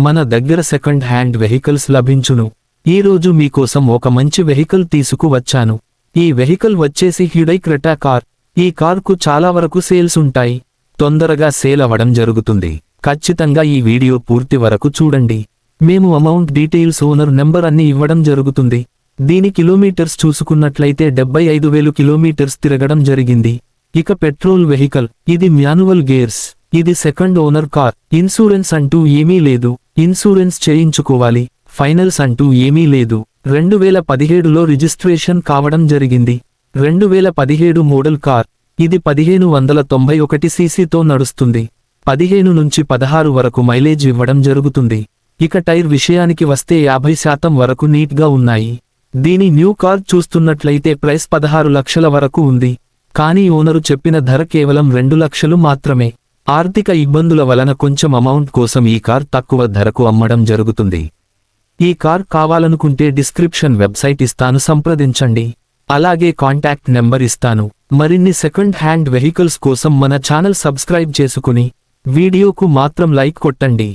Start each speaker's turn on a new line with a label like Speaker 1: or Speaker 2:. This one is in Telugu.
Speaker 1: మన దగ్గర సెకండ్ హ్యాండ్ వెహికల్స్ లభించును. ఈ రోజు మీకోసం ఒక మంచి వెహికల్ తీసుకువచ్చాను. ఈ వెహికల్ వచ్చేసి హ్యుండై క్రెటా కార్. ఈ కార్కు చాలా వరకు సేల్స్ ఉంటాయి. తొందరగా సేల్ అవ్వడం జరుగుతుంది. ఖచ్చితంగా ఈ వీడియో పూర్తి వరకు చూడండి. మేము అమౌంట్ డీటెయిల్స్, ఓనర్ నెంబర్ అన్ని ఇవ్వడం జరుగుతుంది. దీని కిలోమీటర్స్ చూసుకున్నట్లయితే 75,000 కిలోమీటర్స్ తిరగడం జరిగింది. ఇక పెట్రోల్ వెహికల్, ఇది మాన్యువల్ గేర్స్. ఇది సెకండ్ ఓనర్ కార్. ఇన్సూరెన్స్ అంటూ ఏమీ లేదు. ఇన్సూరెన్స్ చేయించుకోవాలి. ఫైనల్స్ అంటూ ఏమీ లేదు. 2017లో రిజిస్ట్రేషన్ కావడం జరిగింది. 2017 మోడల్ కార్. ఇది 1591 సీసీతో నడుస్తుంది. 15 నుంచి 16 వరకు మైలేజ్ ఇవ్వడం జరుగుతుంది. ఇక టైర్ విషయానికి వస్తే 50% వరకు నీట్గా ఉన్నాయి. దీని న్యూ కార్ చూస్తున్నట్లయితే ప్రైస్ 16 లక్షల వరకు ఉంది. కానీ ఓనరు చెప్పిన ధర కేవలం 2 లక్షలు మాత్రమే. ఆర్థిక ఇబ్బందుల వలన కొంచెం అమౌంట్ కోసం ఈ కార్ తక్కువ ధరకు అమ్మడం జరుగుతుంది. ఈ కార్ కావాలనుకుంటే డిస్క్రిప్షన్ వెబ్సైట్ ఇస్తాను, సంప్రదించండి. అలాగే కాంటాక్ట్ నెంబర్ ఇస్తాను. మరిన్ని సెకండ్ హ్యాండ్ వెహికల్స్ కోసం మన ఛానల్ సబ్స్క్రైబ్ చేసుకుని వీడియోకు మాత్రం లైక్ కొట్టండి.